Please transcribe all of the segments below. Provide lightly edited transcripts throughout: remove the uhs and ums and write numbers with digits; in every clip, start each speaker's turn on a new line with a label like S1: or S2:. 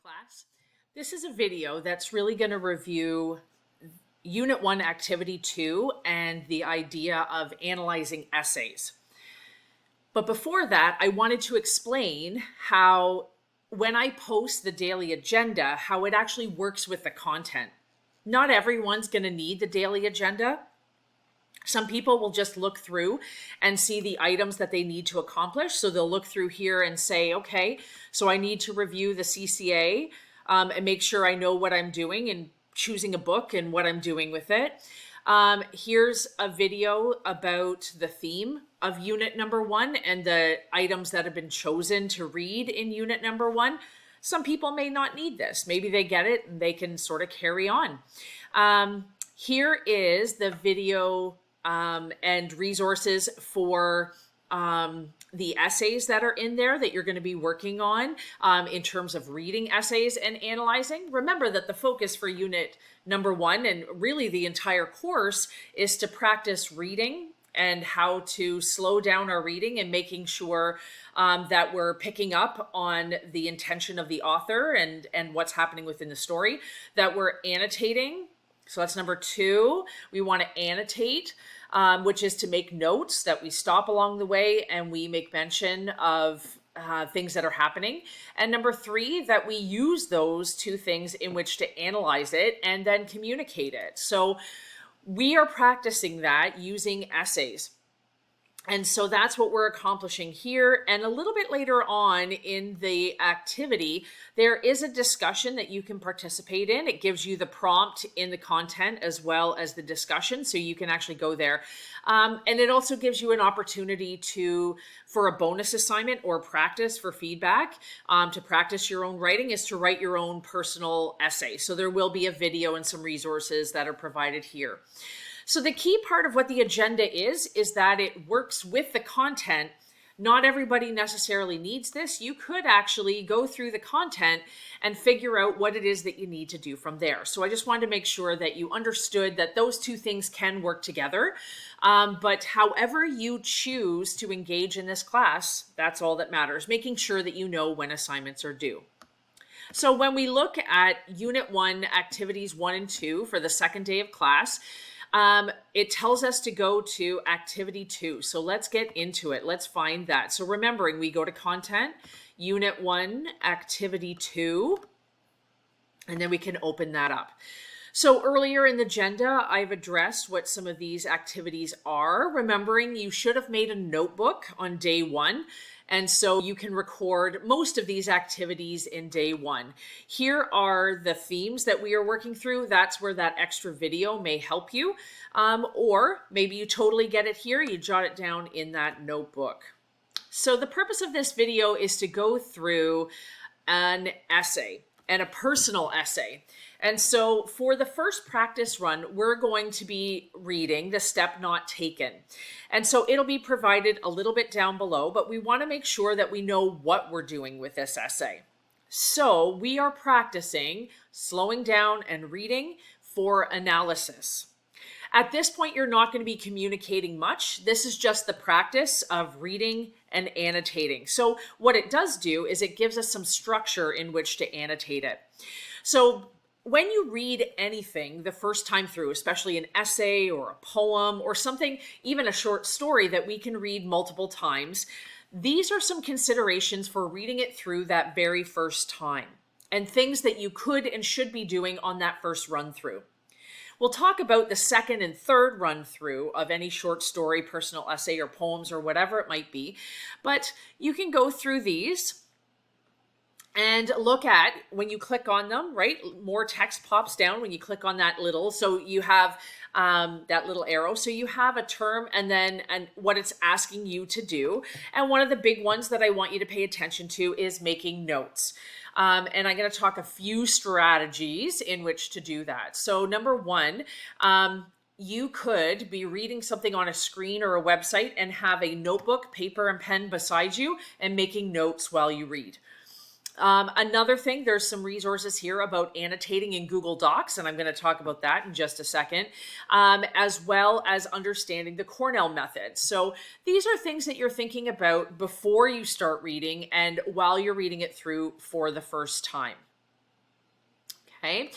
S1: class. This is a video that's really going to review Unit 1, Activity 2, and the idea of analyzing essays. But before that, I wanted to explain how when I post the daily agenda, how it actually works with the content. Not everyone's going to need the daily agenda. Some people will just look through and see the items that they need to accomplish. So they'll look through here and say, okay, so I need to review the CCA and make sure I know what I'm doing and choosing a book and what I'm doing with it. Here's a video about the theme of unit number 1 and the items that have been chosen to read in unit number 1. Some people may not need this. Maybe they get it and they can sort of carry on. Here is the video and resources for the essays that are in there that you're going to be working on in terms of reading essays and analyzing. Remember that the focus for unit number 1 and really the entire course is to practice reading and how to slow down our reading and making sure that we're picking up on the intention of the author and what's happening within the story, that we're annotating. So that's number 2. We want to annotate, which is to make notes, that we stop along the way and we make mention of things that are happening. And number 3, that we use those 2 things in which to analyze it and then communicate it. So we are practicing that using essays. And so that's what we're accomplishing here. And a little bit later on in the activity, there is a discussion that you can participate in. It gives you the prompt in the content as well as the discussion, so you can actually go there. And it also gives you an opportunity for a bonus assignment or practice for feedback. To practice your own writing is to write your own personal essay. So there will be a video and some resources that are provided here. So the key part of what the agenda is that it works with the content. Not everybody necessarily needs this. You could actually go through the content and figure out what it is that you need to do from there. So I just wanted to make sure that you understood that those 2 things can work together. But however you choose to engage in this class, that's all that matters, making sure that you know when assignments are due. So when we look at Unit 1, Activities 1 and 2 for the second day of class, it tells us to go to Activity 2. So let's get into it. Let's find that. So remembering, we go to Content, Unit 1, Activity 2, and then we can open that up. So earlier in the agenda, I've addressed what some of these activities are. Remembering, you should have made a notebook on day 1. And so you can record most of these activities in day 1. Here are the themes that we are working through. That's where that extra video may help you. Or maybe you totally get it here. You jot it down in that notebook. So the purpose of this video is to go through an essay and a personal essay. And so for the first practice run, we're going to be reading The Step Not Taken. And so it'll be provided a little bit down below, but we want to make sure that we know what we're doing with this essay. So we are practicing slowing down and reading for analysis. At this point, you're not going to be communicating much. This is just the practice of reading and annotating. So what it does do is it gives us some structure in which to annotate it. So when you read anything the first time through, especially an essay or a poem or something, even a short story that we can read multiple times, these are some considerations for reading it through that very first time and things that you could and should be doing on that first run through. We'll talk about the second and third run through of any short story, personal essay, or poems or whatever it might be, but you can go through these and look at, when you click on them, right, more text pops down when you click on that little, so you have that little arrow. So you have a term and what it's asking you to do. And one of the big ones that I want you to pay attention to is making notes. And I'm going to talk a few strategies in which to do that. So number 1, you could be reading something on a screen or a website and have a notebook, paper, and pen beside you and making notes while you read. Another thing, there's some resources here about annotating in Google Docs, and I'm going to talk about that in just a second, as well as understanding the Cornell method. So these are things that you're thinking about before you start reading and while you're reading it through for the first time. Okay,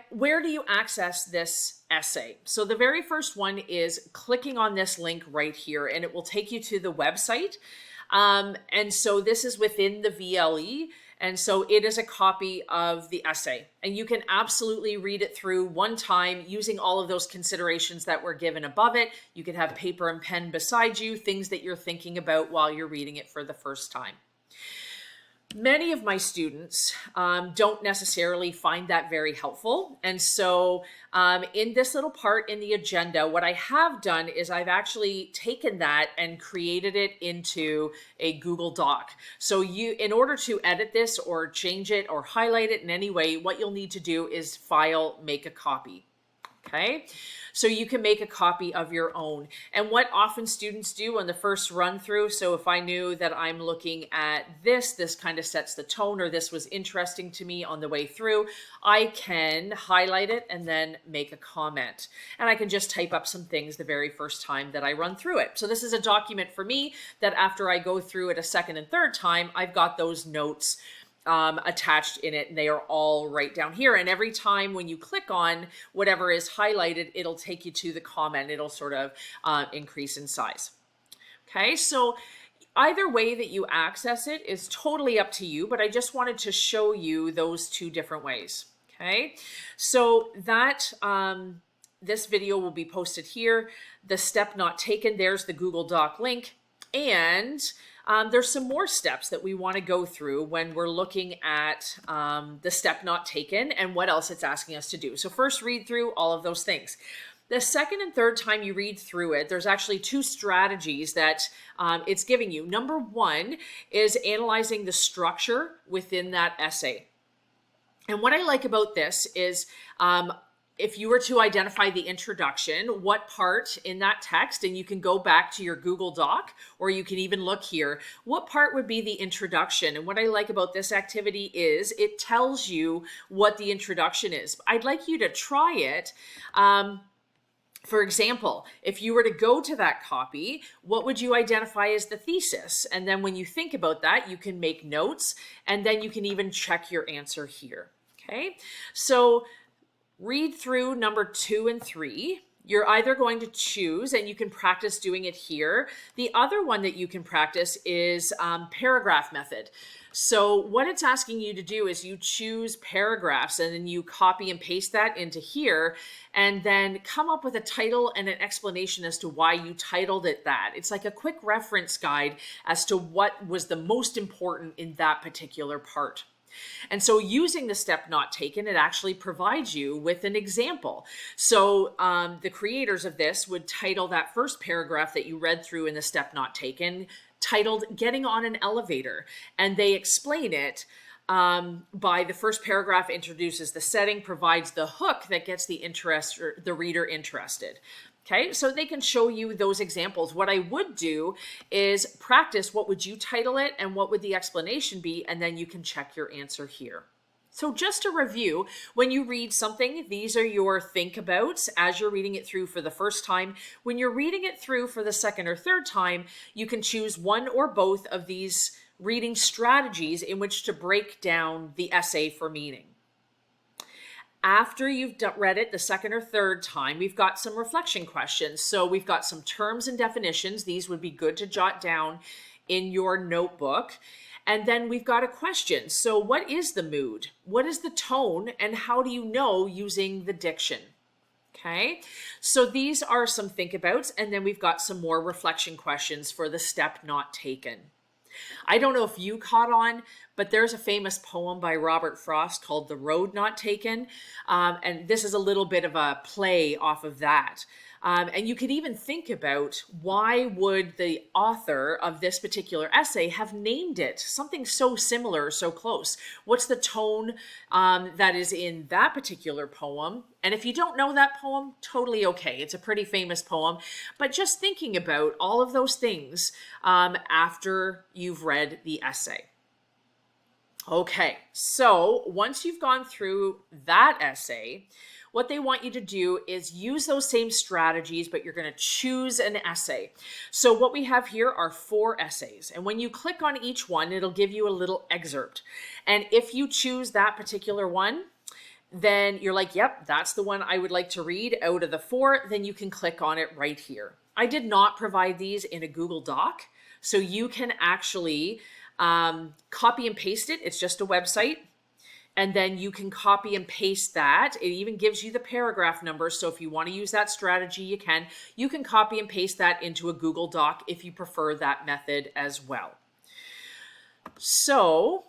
S1: where do you access this essay? So the very first one is clicking on this link right here, and it will take you to the website. And so this is within the VLE, and so it is a copy of the essay, and you can absolutely read it through one time using all of those considerations that were given above it. You can have paper and pen beside you, things that you're thinking about while you're reading it for the first time. Many of my students don't necessarily find that very helpful. And so in this little part in the agenda, what I have done is I've actually taken that and created it into a Google Doc. So in order to edit this or change it or highlight it in any way, what you'll need to do is File, Make a Copy. Okay, so you can make a copy of your own. And what often students do on the first run through, so if I knew that I'm looking at this kind of sets the tone, or this was interesting to me on the way through, I can highlight it and then make a comment. And I can just type up some things the very first time that I run through it. So this is a document for me that after I go through it a second and third time, I've got those notes attached in it, and they are all right down here. And every time when you click on whatever is highlighted, it'll take you to the comment. It'll sort of increase in size. Okay, so either way that you access it is totally up to you, but I just wanted to show you those two different ways. Okay, so that this video will be posted here. The step not taken, there's the Google Doc link. And there's some more steps that we want to go through when we're looking at the step not taken and what else it's asking us to do. So first, read through all of those things. The second and third time you read through it, there's actually two strategies that it's giving you. Number one is analyzing the structure within that essay. And what I like about this is if you were to identify the introduction, what part in that text, and you can go back to your Google Doc, or you can even look here, what part would be the introduction? And what I like about this activity is it tells you what the introduction is. I'd like you to try it. For example, if you were to go to that copy, what would you identify as the thesis? And then when you think about that, you can make notes, and then you can even check your answer here. Okay, so read through number 2 and 3. You're either going to choose, and you can practice doing it here. The other one that you can practice is paragraph method. So what it's asking you to do is you choose paragraphs, and then you copy and paste that into here, and then come up with a title and an explanation as to why you titled it that. It's like a quick reference guide as to what was the most important in that particular part. And so using the step not taken, it actually provides you with an example. So the creators of this would title that first paragraph that you read through in the step not taken, titled Getting on an Elevator. And they explain it by the first paragraph introduces the setting, provides the hook that gets the reader interested. Okay, so they can show you those examples. What I would do is practice what would you title it and what would the explanation be, and then you can check your answer here. So just to review, when you read something, these are your think abouts as you're reading it through for the first time. When you're reading it through for the second or third time, you can choose one or both of these reading strategies in which to break down the essay for meaning. After you've read it the second or third time, we've got some reflection questions. So we've got some terms and definitions. These would be good to jot down in your notebook. And then we've got a question. So what is the mood? What is the tone? And how do you know using the diction? Okay, so these are some think abouts. And then we've got some more reflection questions for the step not taken. I don't know if you caught on, but there's a famous poem by Robert Frost called The Road Not Taken. And this is a little bit of a play off of that. And you could even think about why would the author of this particular essay have named it something so similar, so close? What's the tone that is in that particular poem? And if you don't know that poem, totally okay. It's a pretty famous poem. But just thinking about all of those things after you've read the essay. Okay, so once you've gone through that essay, what they want you to do is use those same strategies, but you're going to choose an essay. So what we have here are 4 essays. And when you click on each one, it'll give you a little excerpt. And if you choose that particular one, then you're like, yep, that's the one I would like to read out of the 4, then you can click on it right here. I did not provide these in a Google Doc, so you can actually copy and paste it. It's just a website. And then you can copy and paste that. It even gives you the paragraph numbers. So if you want to use that strategy, you can. You can copy and paste that into a Google Doc if you prefer that method as well. So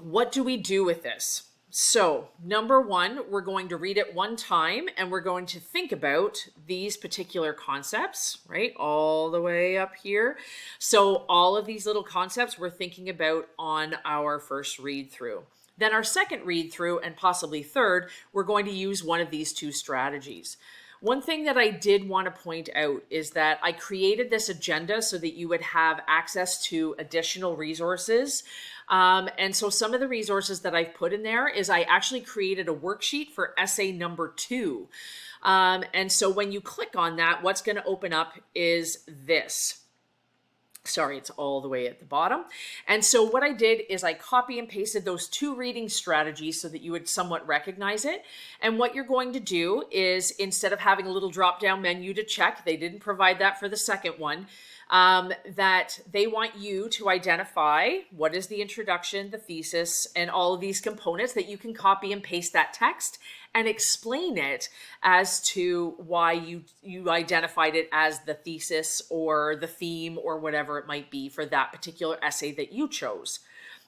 S1: what do we do with this? So number 1, we're going to read it one time and we're going to think about these particular concepts, right? All the way up here. So all of these little concepts we're thinking about on our first read through. Then our second read through and possibly third, we're going to use one of these 2 strategies. One thing that I did want to point out is that I created this agenda so that you would have access to additional resources. And so some of the resources that I've put in there is I actually created a worksheet for essay number 2. And so when you click on that, what's going to open up is this. Sorry, it's all the way at the bottom. And so what I did is I copy and pasted those 2 reading strategies so that you would somewhat recognize it. And what you're going to do is, instead of having a little drop-down menu to check, they didn't provide that for the second one, that they want you to identify what is the introduction, the thesis, and all of these components that you can copy and paste that text and explain it as to why you identified it as the thesis or the theme or whatever it might be for that particular essay that you chose.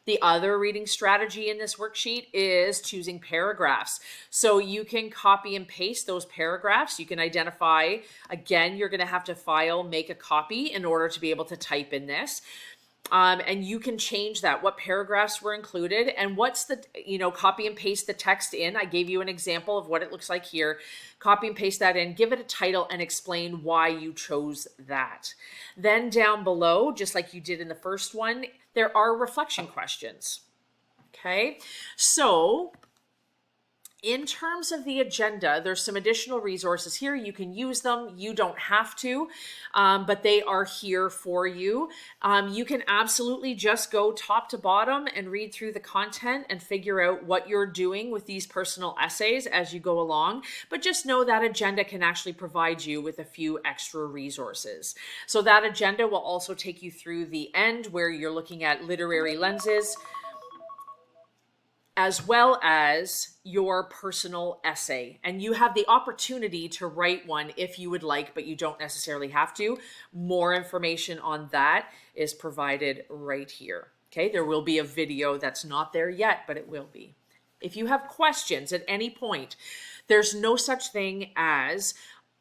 S1: The other reading strategy in this worksheet is choosing paragraphs. So you can copy and paste those paragraphs. You can identify, again, you're going to have to make a copy in order to be able to type in this. And you can change that, what paragraphs were included and what's the, copy and paste the text in. I gave you an example of what it looks like here. Copy and paste that in, give it a title and explain why you chose that. Then down below, just like you did in the first one, there are reflection questions. Okay, so in terms of the agenda, there's some additional resources here. You can use them. You don't have to, but they are here for you. You can absolutely just go top to bottom and read through the content and figure out what you're doing with these personal essays as you go along. But just know that agenda can actually provide you with a few extra resources. So that agenda will also take you through the end where you're looking at literary lenses, as well as your personal essay. And you have the opportunity to write one if you would like, but you don't necessarily have to. More information on that is provided right here. Okay, there will be a video that's not there yet, but it will be. If you have questions at any point, there's no such thing as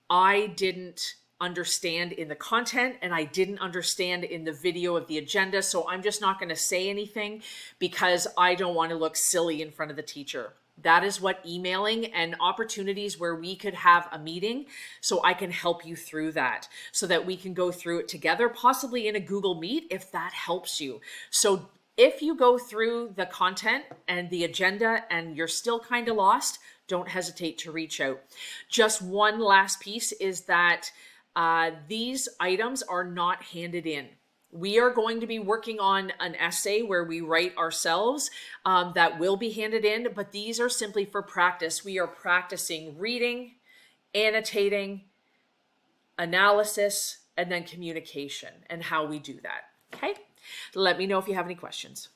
S1: I didn't understand in the content and I didn't understand in the video of the agenda, so I'm just not going to say anything because I don't want to look silly in front of the teacher. That is what emailing and opportunities where we could have a meeting so I can help you through that so that we can go through it together, possibly in a Google Meet if that helps you. So if you go through the content and the agenda and you're still kind of lost, don't hesitate to reach out. Just one last piece is that these items are not handed in. We are going to be working on an essay where we write ourselves that will be handed in, but these are simply for practice. We are practicing reading, annotating, analysis, and then communication and how we do that. Okay? Let me know if you have any questions.